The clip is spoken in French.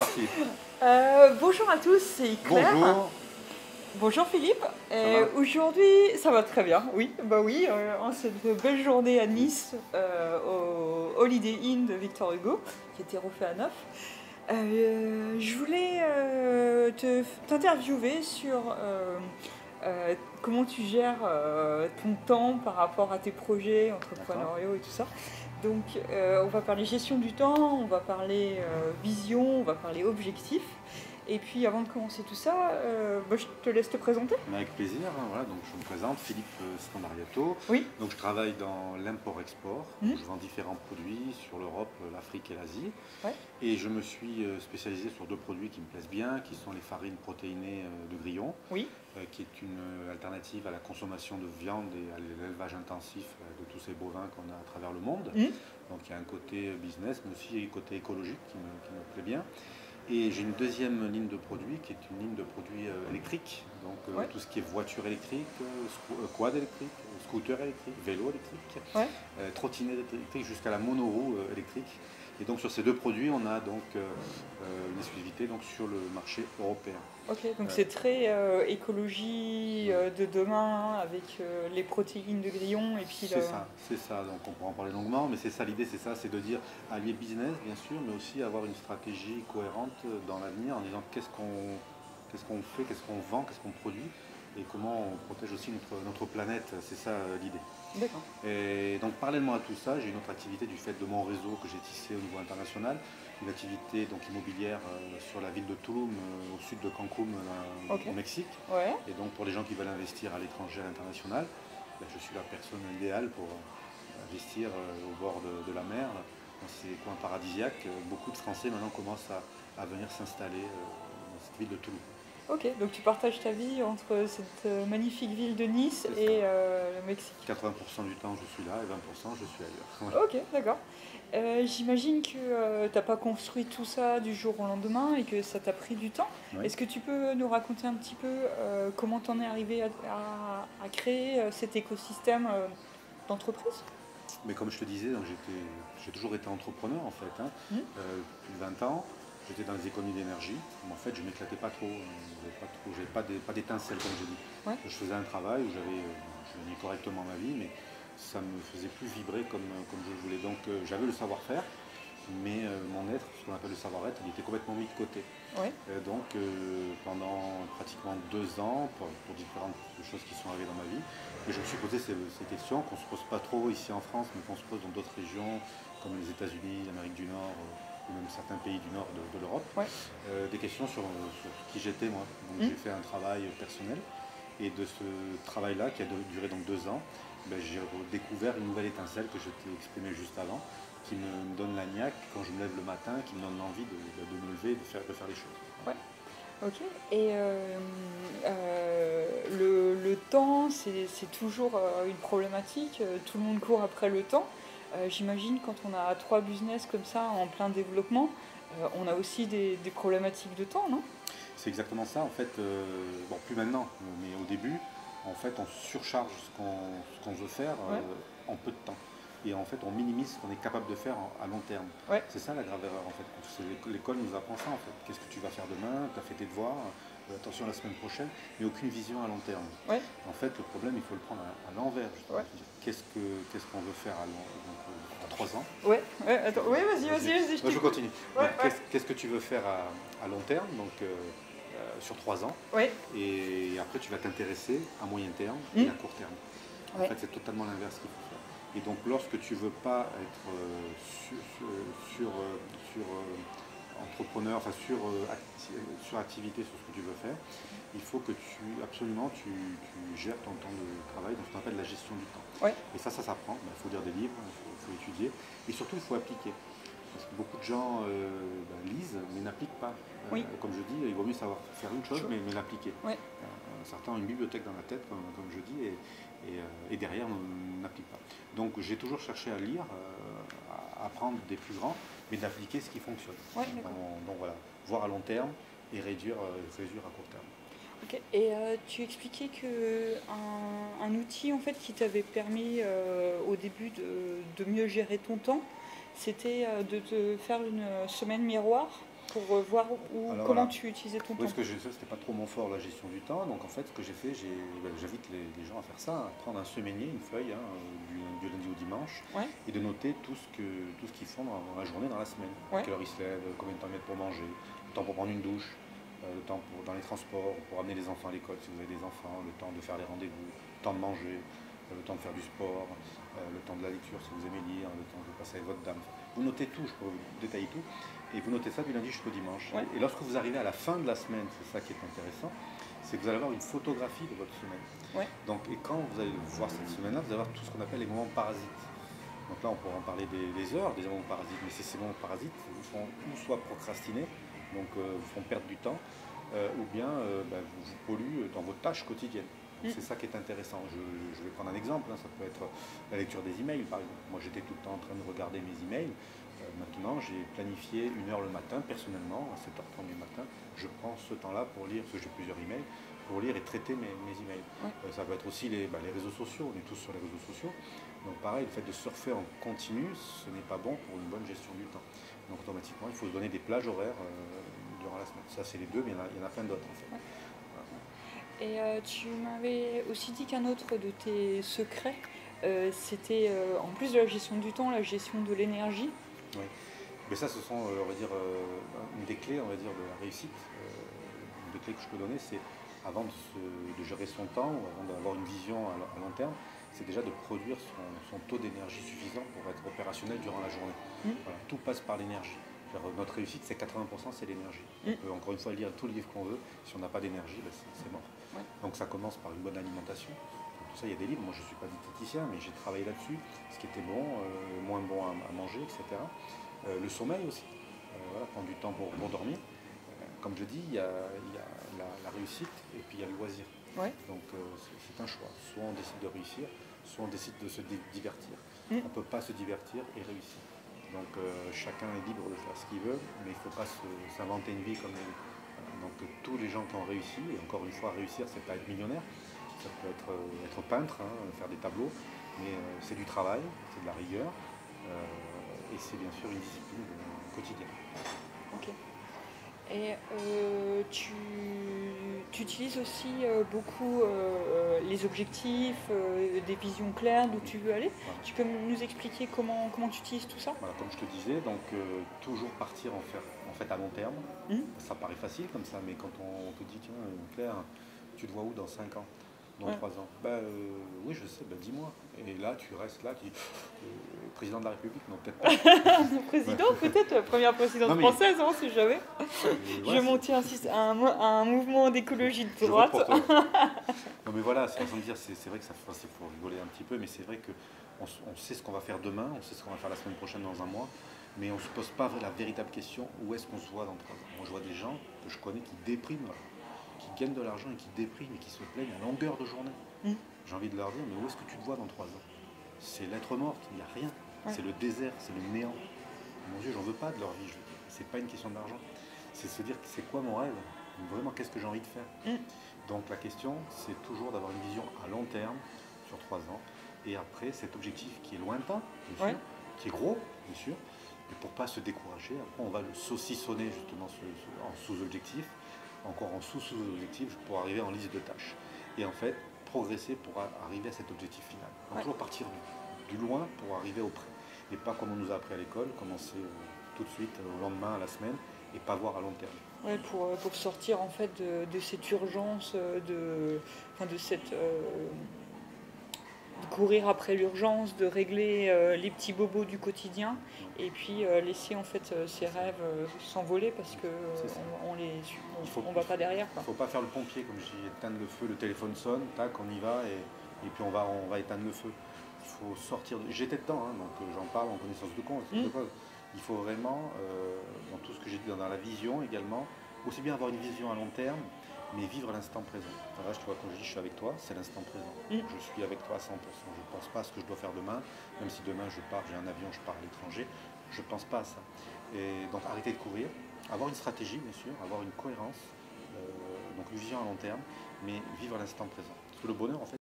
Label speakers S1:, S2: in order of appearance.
S1: Merci.
S2: Bonjour à tous, c'est Claire.
S1: Bonjour.
S2: Bonjour Philippe.
S1: Ça va?
S2: Aujourd'hui, ça va très bien. Oui, bah oui, en cette belle journée à Nice, au Holiday Inn de Victor Hugo, qui était refait à neuf. Je voulais t'interviewer sur comment tu gères ton temps par rapport à tes projets
S1: D'accord.
S2: entrepreneuriaux et tout ça. Donc, on va parler gestion du temps, on va parler vision, on va parler objectif. Et puis, avant de commencer tout ça, bah, je te laisse te présenter.
S1: Mais avec plaisir. Voilà, donc je me présente, Philippe Scandariato.
S2: Oui.
S1: Donc je travaille dans l'import-export.
S2: Mhm.
S1: Je vends différents produits sur l'Europe, l'Afrique et l'Asie.
S2: Ouais.
S1: Et je me suis spécialisé sur deux produits qui me plaisent bien, qui sont les farines protéinées de grillons,
S2: Oui.
S1: qui est une alternative à la consommation de viande et à l'élevage intensif de tous ces bovins qu'on a à travers le monde.
S2: Mhm.
S1: Donc il y a un côté business, mais aussi un côté écologique qui me plaît bien. Et j'ai une deuxième ligne de produits qui est une ligne de produits électriques. Donc
S2: Ouais.
S1: tout ce qui est voiture électrique, quad électrique, scooter électrique, vélo électrique,
S2: Ouais.
S1: trottinette électrique jusqu'à la monoroue électrique. Et donc sur ces deux produits, on a donc une exclusivité donc, sur le marché européen.
S2: Ok, donc
S1: Euh,
S2: c'est très écologie de demain avec les protéines de grillon et puis
S1: c'est ça, donc on pourra en parler longuement, mais c'est ça l'idée, c'est ça, c'est de dire allier business bien sûr, mais aussi avoir une stratégie cohérente dans l'avenir en disant qu'est-ce qu'on fait, qu'est-ce qu'on vend, qu'est-ce qu'on produit et comment on protège aussi notre planète, c'est ça l'idée.
S2: D'accord.
S1: Et donc parallèlement à tout ça, j'ai une autre activité du fait de mon réseau que j'ai tissé au niveau international, une activité donc immobilière sur la ville de Tulum, au sud de Cancun,
S2: Ok.
S1: au Mexique.
S2: Ouais.
S1: Et donc pour les gens qui veulent investir à l'étranger, à l'international, ben, je suis la personne idéale pour investir au bord de la mer, dans ces coins paradisiaques. Beaucoup de Français maintenant commencent à venir s'installer dans cette ville de Toulouse.
S2: Ok, donc tu partages ta vie entre cette magnifique ville de Nice
S1: C'est ça.
S2: et le Mexique.
S1: 80% du temps je suis là et 20% je suis ailleurs. Voilà.
S2: Ok, d'accord. J'imagine que t'as pas construit tout ça du jour au lendemain et que ça t'a pris du temps.
S1: Oui.
S2: Est-ce que tu peux nous raconter un petit peu comment t'en es arrivé à créer cet écosystème d'entreprise?
S1: Mais comme je te disais, j'ai toujours été entrepreneur en fait, hein.
S2: Hmm.
S1: Plus de 20 ans. J'étais dans les économies d'énergie, mais en fait je m'éclatais pas trop, j'avais pas d'étincelle comme je dis.
S2: Ouais.
S1: Je faisais un travail où je gagnais correctement ma vie, mais ça me faisait plus vibrer comme je le voulais. Donc j'avais le savoir-faire, mais mon être, ce qu'on appelle le savoir-être, il était complètement mis de côté.
S2: Ouais.
S1: Donc pendant pratiquement 2 ans, pour différentes choses qui sont arrivées dans ma vie, et je me suis posé ces questions qu'on ne se pose pas trop ici en France, mais qu'on se pose dans d'autres régions, comme les États-Unis, l'Amérique du Nord, ou même certains pays du nord de l'Europe,
S2: Ouais.
S1: des questions sur qui j'étais moi. Donc
S2: Hmm.
S1: j'ai fait un travail personnel, et de ce travail-là, qui a duré donc 2 ans, ben, j'ai découvert une nouvelle étincelle que je t'ai exprimée juste avant, qui me donne la niaque quand je me lève le matin, qui me donne l'envie de me lever et de faire les choses.
S2: Ouais. Ok. Et le temps, c'est toujours une problématique. Tout le monde court après le temps. J'imagine quand on a trois business comme ça en plein développement, on a aussi des problématiques de temps, non?
S1: C'est exactement ça, en fait, bon plus maintenant, mais au début, en fait on surcharge ce qu'on veut faire
S2: Ouais.
S1: en peu de temps. Et en fait on minimise ce qu'on est capable de faire à long terme.
S2: Ouais.
S1: C'est ça la grave erreur en fait. L'école nous apprend ça en fait. Qu'est-ce que tu vas faire demain? Tu as fait tes devoirs, attention la semaine prochaine, mais aucune vision à long terme.
S2: Ouais.
S1: En fait le problème il faut le prendre à l'envers.
S2: Ouais.
S1: Qu'est-ce qu'on veut faire à 3 ans?
S2: Ouais. Ouais. Attends. Oui, vas-y.
S1: Moi, je continue.
S2: Ouais.
S1: Donc,
S2: Ouais.
S1: qu'est-ce que tu veux faire à long terme, donc sur 3 ans,
S2: Ouais.
S1: et après tu vas t'intéresser à moyen terme
S2: Hmm.
S1: et à court terme. En
S2: Ouais.
S1: fait, c'est totalement l'inverse qu'il faut faire. Et donc, lorsque tu veux pas être entrepreneur, enfin sur activité sur ce que tu veux faire, il faut que tu gères ton temps de travail dans ce qu'on appelle la gestion du temps.
S2: Ouais.
S1: Et ça s'apprend. Il faut lire des livres, il faut étudier, et surtout il faut appliquer. Parce que beaucoup de gens lisent mais n'appliquent pas.
S2: Oui.
S1: Comme je dis, il vaut mieux savoir faire une chose mais l'appliquer.
S2: Ouais.
S1: Certains ont une bibliothèque dans la tête, comme je dis, et derrière n'appliquent pas. Donc j'ai toujours cherché à lire, à apprendre des plus grands, mais d'appliquer ce qui fonctionne.
S2: Ouais, d'accord.
S1: Donc voilà, voir à long terme et réduire à court terme.
S2: Ok. Et tu expliquais que un outil en fait qui t'avait permis au début de mieux gérer ton temps, c'était de te faire une semaine miroir. pour voir
S1: Alors
S2: comment
S1: voilà.
S2: tu utilisais ton
S1: Oui,
S2: temps.
S1: ce que je sais, c'était pas trop mon fort, la gestion du temps. Donc en fait, ce que j'ai fait, j'invite les gens à faire ça, à prendre un semainier, une feuille, hein, du lundi au dimanche,
S2: Ouais,
S1: et de noter tout ce qu'ils font dans la journée, dans la semaine. À
S2: ouais,
S1: quelle heure ils se lèvent, combien de temps ils mettent pour manger, le temps pour prendre une douche, le temps dans les transports, pour amener les enfants à l'école si vous avez des enfants, le temps de faire les rendez-vous, le temps de manger, le temps de faire du sport, le temps de la lecture si vous aimez lire, le temps de passer avec votre dame. Vous notez tout, je peux vous détailler tout. Et vous notez ça du lundi jusqu'au dimanche.
S2: ouais,
S1: Et lorsque vous arrivez à la fin de la semaine, c'est ça qui est intéressant, c'est que vous allez avoir une photographie de votre semaine.
S2: ouais.
S1: Donc, et quand vous allez voir cette semaine-là, vous allez avoir tout ce qu'on appelle les moments parasites. Donc là, on pourra en parler des heures, des moments parasites, mais ces moments parasites vous font ou soit procrastiner, donc vous font perdre du temps, ou bien vous polluent dans vos tâches quotidiennes.
S2: Mm.
S1: C'est ça qui est intéressant. Je vais prendre un exemple, hein. Ça peut être la lecture des emails, par exemple. Moi, j'étais tout le temps en train de regarder mes emails. Maintenant, j'ai planifié 1 heure le matin, personnellement, à 7h30 du matin. Je prends ce temps-là pour lire, parce que j'ai plusieurs emails, pour lire et traiter mes emails.
S2: Ouais.
S1: Ça peut être aussi les réseaux sociaux, on est tous sur les réseaux sociaux. Donc pareil, le fait de surfer en continu, ce n'est pas bon pour une bonne gestion du temps. Donc automatiquement, il faut se donner des plages horaires durant la semaine. Ça, c'est les deux, mais il y en a plein d'autres en fait.
S2: Ouais. Et tu m'avais aussi dit qu'un autre de tes secrets, c'était en plus de la gestion du temps, la gestion de l'énergie.
S1: Oui. Mais ça, ce sont, on va dire, une des clés, on va dire, de la réussite. Une des clés que je peux donner, c'est avant de gérer son temps, ou avant d'avoir une vision à long terme, c'est déjà de produire son taux d'énergie suffisant pour être opérationnel durant la journée.
S2: Mm.
S1: Voilà, tout passe par l'énergie. Notre réussite, c'est 80%, c'est l'énergie.
S2: Mm.
S1: On peut encore une fois lire tout le livre qu'on veut, si on n'a pas d'énergie, c'est mort.
S2: Ouais.
S1: Donc ça commence par une bonne alimentation. Donc, tout ça, il y a des livres, moi je ne suis pas diététicien, mais j'ai travaillé là-dessus, ce qui était bon, moins bon à manger, etc. Le sommeil aussi, voilà, prendre du temps pour dormir. Comme je dis, il y a la réussite et puis il y a le loisir.
S2: Ouais.
S1: Donc c'est un choix. Soit on décide de réussir, soit on décide de se divertir.
S2: Mm.
S1: On ne peut pas se divertir et réussir. Donc chacun est libre de faire ce qu'il veut, mais il ne faut pas s'inventer une vie comme elle est. Donc tous les gens qui ont réussi, et encore une fois réussir, c'est pas être millionnaire, ça peut être peintre, hein, faire des tableaux, mais c'est du travail, c'est de la rigueur, et c'est bien sûr une discipline quotidienne.
S2: Ok. Et tu utilises aussi beaucoup les objectifs, des visions claires d'où tu veux aller.
S1: Voilà.
S2: Tu peux nous expliquer comment tu utilises tout ça?
S1: Voilà, comme je te disais, donc toujours partir en fait à long terme.
S2: Mm.
S1: Ça paraît facile comme ça, mais quand on te dit, tiens, Claire, tu te vois où dans 5 ans, dans
S2: Ouais.
S1: 3 ans? Oui, je sais, dis-moi. Et là, tu restes là, tu dis, président de la République, non, peut-être pas.
S2: Président, peut-être, première présidente
S1: Non, mais-
S2: française, on sait jamais. Je vais
S1: Ouais,
S2: monter un mouvement d'écologie de
S1: je vote
S2: droite.
S1: pour toi. Non mais voilà, sans me dire, c'est vrai que ça faut rigoler un petit peu, mais c'est vrai qu'on sait ce qu'on va faire demain, on sait ce qu'on va faire la semaine prochaine dans un mois, mais on ne se pose pas la véritable question, où est-ce qu'on se voit dans 3 ans. Moi je vois des gens que je connais qui dépriment, qui gagnent de l'argent et qui dépriment et qui se plaignent à longueur de journée.
S2: Mm.
S1: J'ai envie de leur dire, mais où est-ce que tu te vois dans 3 ans? C'est l'être morte, il n'y a rien.
S2: Ouais.
S1: C'est le désert, c'est le néant. Mon Dieu, j'en veux pas de leur vie, c'est pas une question d'argent. C'est se dire, c'est quoi mon rêve? Vraiment, qu'est-ce que j'ai envie de faire?
S2: Mm.
S1: Donc la question, c'est toujours d'avoir une vision à long terme, sur 3 ans, et après cet objectif qui est lointain, bien sûr,
S2: Ouais.
S1: qui est gros, bien sûr, mais pour ne pas se décourager, après on va le saucissonner justement en sous-objectif, encore en sous-sous-objectif, pour arriver en liste de tâches. Et en fait, progresser pour arriver à cet objectif final. Donc
S2: Ouais.
S1: toujours partir du loin pour arriver au près. Et pas comme on nous a appris à l'école, commencer tout de suite au lendemain, à la semaine, et pas voir à long terme.
S2: Ouais, pour sortir en fait de cette urgence, de cette de courir après l'urgence, de régler les petits bobos du quotidien, et puis laisser en fait ses rêves s'envoler parce que
S1: C'est ça.
S2: on va pas derrière, quoi.
S1: Il ne faut pas faire le pompier, comme je dis, éteindre le feu, le téléphone sonne, tac, on y va, et puis on va éteindre le feu. Il faut sortir. J'étais dedans, hein, donc j'en parle en connaissance de cause. Il faut vraiment, dans tout ce que j'ai dit, dans la vision également, aussi bien avoir une vision à long terme, mais vivre l'instant présent. Là, tu vois, quand je dis je suis avec toi, c'est l'instant présent. Je suis avec toi à 100%. Je ne pense pas à ce que je dois faire demain, même si demain je pars, j'ai un avion, je pars à l'étranger. Je ne pense pas à ça. Et donc arrêter de courir, avoir une stratégie, bien sûr, avoir une cohérence, donc une vision à long terme, mais vivre l'instant présent. Parce que le bonheur, en fait,